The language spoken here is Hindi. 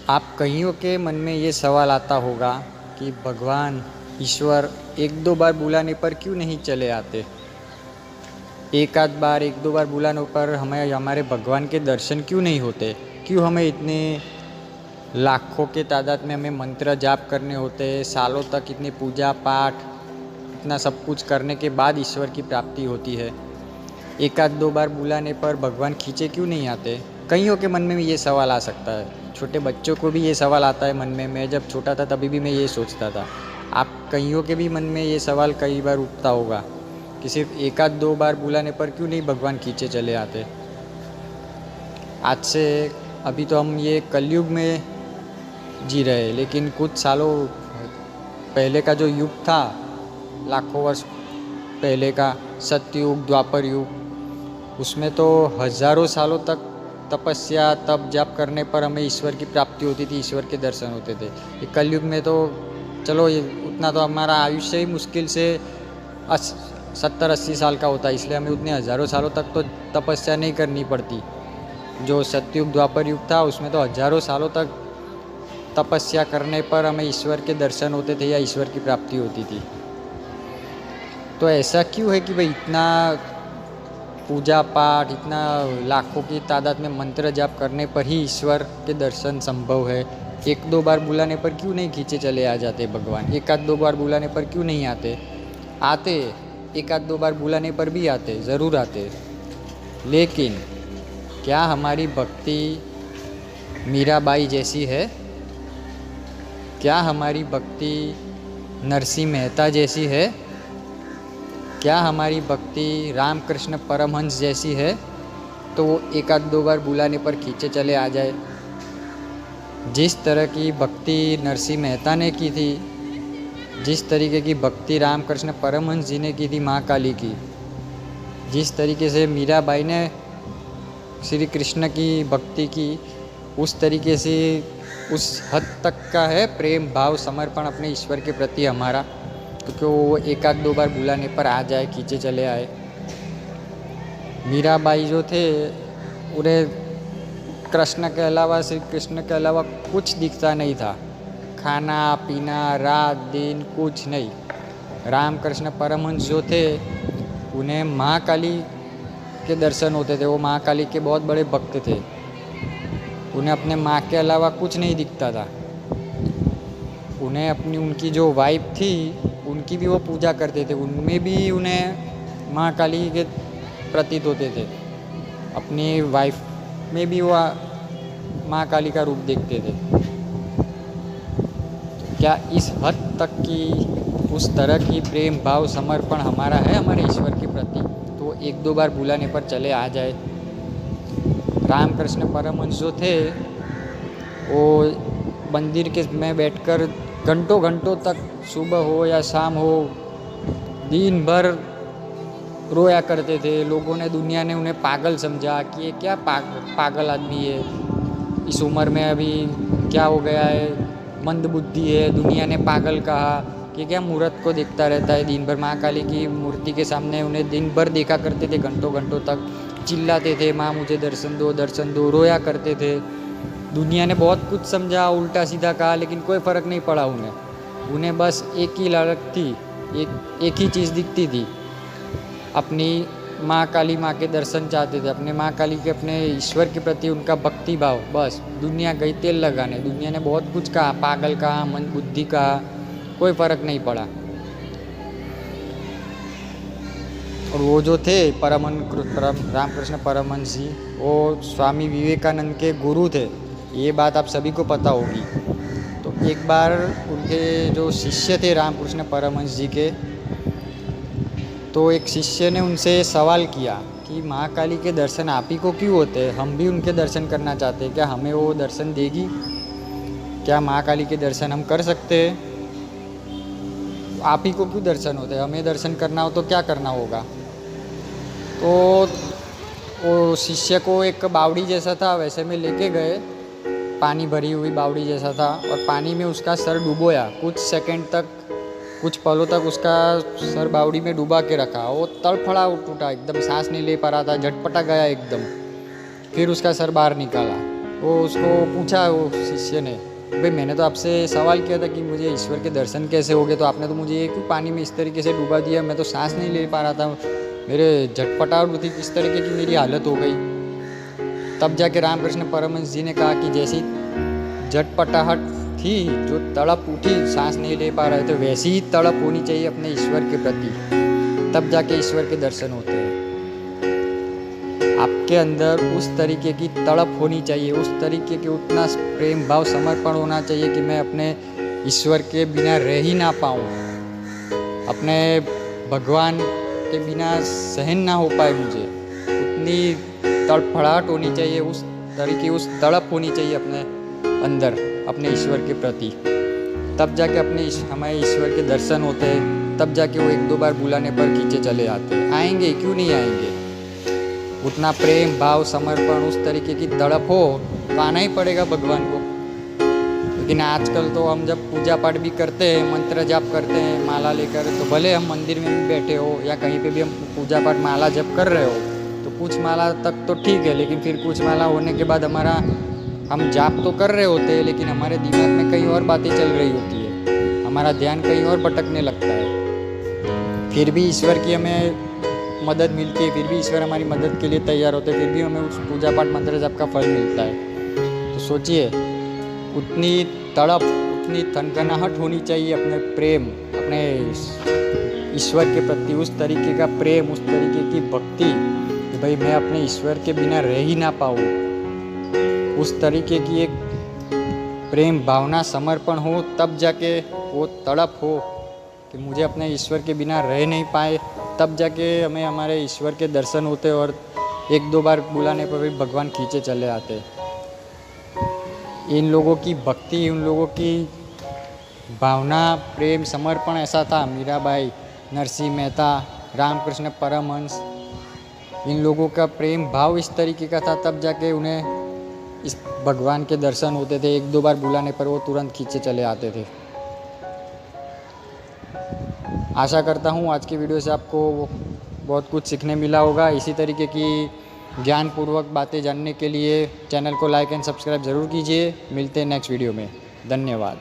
आप कईयों के मन में ये सवाल आता होगा कि भगवान ईश्वर एक दो बार बुलाने पर क्यों नहीं चले आते। एक आध बार एक दो बार बुलाने पर हमें हमारे भगवान के दर्शन क्यों नहीं होते। क्यों हमें इतने लाखों के तादाद में हमें मंत्र जाप करने होते हैं, सालों तक इतनी पूजा पाठ इतना सब कुछ करने के बाद ईश्वर की प्राप्ति होती है। एक आध दो बार बुलाने पर भगवान खींचे क्यों नहीं आते। कईयों के मन में भी ये सवाल आ सकता है, छोटे बच्चों को भी ये सवाल आता है मन में। मैं जब छोटा था तभी भी मैं ये सोचता था। आप कईयों के भी मन में ये सवाल कई बार उठता होगा कि सिर्फ एक आध दो बार बुलाने पर क्यों नहीं भगवान खींचे चले आते। आज से अभी तो हम ये कलयुग में जी रहे हैं, लेकिन कुछ सालों पहले का जो युग था, लाखों वर्ष पहले का सत्ययुग द्वापर युग, उसमें तो हज़ारों सालों तक तपस्या तप जाप करने पर हमें ईश्वर की प्राप्ति होती थी, ईश्वर के दर्शन होते थे। ये कलयुग में तो चलो ये उतना तो हमारा आयुष्य ही मुश्किल से 70-80 साल का होता है, इसलिए हमें उतने हज़ारों सालों तक तो तपस्या नहीं करनी पड़ती। जो सत्ययुग द्वापर युग था उसमें तो हज़ारों सालों तक तपस्या करने पर हमें ईश्वर के दर्शन होते थे या ईश्वर की प्राप्ति होती थी। तो ऐसा क्यों है कि भाई इतना पूजा पाठ, इतना लाखों की तादाद में मंत्र जाप करने पर ही ईश्वर के दर्शन संभव है। एक दो बार बुलाने पर क्यों नहीं खींचे चले आ जाते भगवान। एक आध दो बार बुलाने पर क्यों नहीं आते। आते एक आध दो बार बुलाने पर भी आते, ज़रूर आते। लेकिन क्या हमारी भक्ति मीराबाई जैसी है? क्या हमारी भक्ति नरसिंह मेहता जैसी है? क्या हमारी भक्ति रामकृष्ण परमहंस जैसी है? तो वो एक आध दो बार बुलाने पर खींचे चले आ जाए। जिस तरह की भक्ति नरसिंह मेहता ने की थी, जिस तरीके की भक्ति रामकृष्ण परमहंस जी ने की थी महाकाली की, जिस तरीके से मीराबाई ने श्री कृष्ण की भक्ति की, उस तरीके से उस हद तक का है प्रेम भाव समर्पण अपने ईश्वर के प्रति हमारा, क्योंकि वो एक आध दो बार बुलाने पर आ जाए, खींचे चले आए। मीराबाई जो थे, उन्हें कृष्ण के अलावा, श्री कृष्ण के अलावा कुछ दिखता नहीं था। खाना पीना रात दिन कुछ नहीं। रामकृष्ण परमहंस जो थे, उन्हें महाकाली के दर्शन होते थे। वो महाकाली के बहुत बड़े भक्त थे। उन्हें अपने माँ के अलावा कुछ नहीं दिखता था। उन्हें अपनी उनकी जो वाइफ थी उनकी भी वो पूजा करते थे, उनमें भी उन्हें महाकाली के प्रतीत होते थे। अपनी वाइफ में भी वो महाकाली का रूप देखते थे। क्या इस हद तक की उस तरह की प्रेम भाव समर्पण हमारा है हमारे ईश्वर के प्रति, तो एक दो बार बुलाने पर चले आ जाए। रामकृष्ण परमहंस जो थे, वो मंदिर के में बैठकर घंटों घंटों तक, सुबह हो या शाम हो, दिन भर रोया करते थे। लोगों ने, दुनिया ने उन्हें पागल समझा कि ये क्या पागल आदमी है, इस उम्र में अभी क्या हो गया है, मंद बुद्धि है। दुनिया ने पागल कहा कि क्या मूर्त को देखता रहता है दिन भर। महाकाली की मूर्ति के सामने उन्हें दिन भर देखा करते थे, घंटों घंटों तक चिल्लाते थे, माँ मुझे दर्शन दो दर्शन दो, रोया करते थे। दुनिया ने बहुत कुछ समझा, उल्टा सीधा कहा, लेकिन कोई फ़र्क नहीं पड़ा उन्हें बस एक ही लालच थी, एक ही चीज़ दिखती थी, अपनी माँ काली माँ के दर्शन चाहते थे, अपने माँ काली के, अपने ईश्वर के प्रति उनका भक्ति भाव। बस दुनिया गई तेल लगाने। दुनिया ने बहुत कुछ कहा, पागल कहा, मंद बुद्धि कहा, कोई फ़र्क नहीं पड़ा। और वो जो थे रामकृष्ण परमहंस जी, वो स्वामी विवेकानंद के गुरु थे। ये बात आप सभी को पता होगी। तो एक बार उनके जो शिष्य थे रामकृष्ण परमहंस जी के, तो एक शिष्य ने उनसे सवाल किया कि महाकाली के दर्शन आप ही को क्यों होते हैं, हम भी उनके दर्शन करना चाहते हैं, क्या हमें वो दर्शन देगी? क्या महाकाली के दर्शन हम कर सकते हैं? आप ही को क्यों दर्शन होते हैं, हमें दर्शन करना हो तो क्या करना होगा? तो वो शिष्य को एक बावड़ी जैसा था, वैसे में लेके गए, पानी भरी हुई बावड़ी जैसा था, और पानी में उसका सर डुबोया। कुछ सेकंड तक, कुछ पलों तक उसका सर बावड़ी में डुबा के रखा। वो तड़फड़ा उठा, एकदम सांस नहीं ले पा रहा था, झटपटा गया एकदम। फिर उसका सर बाहर निकाला। वो उसको पूछा वो शिष्य ने, भाई मैंने तो आपसे सवाल किया था कि मुझे ईश्वर के दर्शन कैसे हो गए, तो आपने तो मुझे क्यों पानी में इस तरीके से डुबा दिया, मैं तो सांस नहीं ले पा रहा था, मेरे झटपटाहट होती, किस तरीके की मेरी हालत हो गई। तब जाके रामकृष्ण परमहंस जी ने कहा कि जैसी झटपटाहट थी, जो तड़प उठी, सांस नहीं ले पा रहे थे, वैसी ही तड़प होनी चाहिए अपने ईश्वर के प्रति, तब जाके ईश्वर के दर्शन होते हैं। आपके अंदर उस तरीके की तड़प होनी चाहिए, उस तरीके के उतना प्रेम भाव समर्पण होना चाहिए कि मैं अपने ईश्वर के बिना रह ही ना पाऊँ, अपने भगवान के बिना सहन ना हो पाए मुझे। उतनी तड़फड़ाहट होनी चाहिए, उस तरीके उस तड़प होनी चाहिए अपने अंदर अपने ईश्वर के प्रति, तब जाके हमारे ईश्वर के दर्शन होते हैं, तब जाके वो एक दो बार बुलाने पर खींचे चले आते हैं। आएंगे, क्यों नहीं आएंगे। उतना प्रेम भाव समर्पण, उस तरीके की तड़प हो तो आना ही पड़ेगा भगवान को। लेकिन आजकल तो हम जब पूजा पाठ भी करते हैं, मंत्र जाप करते हैं माला लेकर, तो भले हम मंदिर में भी बैठे हो या कहीं पे भी हम पूजा पाठ माला जप कर रहे हो, तो कुछ माला तक तो ठीक है, लेकिन फिर कुछ माला होने के बाद हम जाप तो कर रहे होते हैं, लेकिन हमारे दिमाग में कहीं और बातें चल रही होती है, हमारा ध्यान कहीं और भटकने लगता है। फिर भी ईश्वर की हमें मदद मिलती है, फिर भी ईश्वर हमारी मदद के लिए तैयार होते हैं, फिर भी हमें उस पूजा पाठ मंत्र जाप का फल मिलता है। तो सोचिए, उतनी तड़प, उतनी थनथनाहट होनी चाहिए अपने प्रेम, अपने ईश्वर के प्रति, उस तरीके का प्रेम, उस तरीके की भक्ति कि भाई मैं अपने ईश्वर के बिना रह ही ना पाऊँ। उस तरीके की एक प्रेम भावना समर्पण हो, तब जाके वो तड़प हो कि मुझे अपने ईश्वर के बिना रह नहीं पाए, तब जाके हमें हमारे ईश्वर के दर्शन होते और एक दो बार बुलाने पर भी भगवान खींचे चले आते। इन लोगों की भक्ति, उन लोगों की भावना, प्रेम समर्पण ऐसा था। मीराबाई, नरसिंह मेहता, रामकृष्ण परमहंस, इन लोगों का प्रेम भाव इस तरीके का था, तब जाके उन्हें इस भगवान के दर्शन होते थे। एक दो बार बुलाने पर वो तुरंत खींचे चले आते थे। आशा करता हूँ आज की वीडियो से आपको बहुत कुछ सीखने मिला होगा। इसी तरीके की ज्ञानपूर्वक बातें जानने के लिए चैनल को लाइक एंड सब्सक्राइब ज़रूर कीजिए। मिलते हैं नेक्स्ट वीडियो में। धन्यवाद।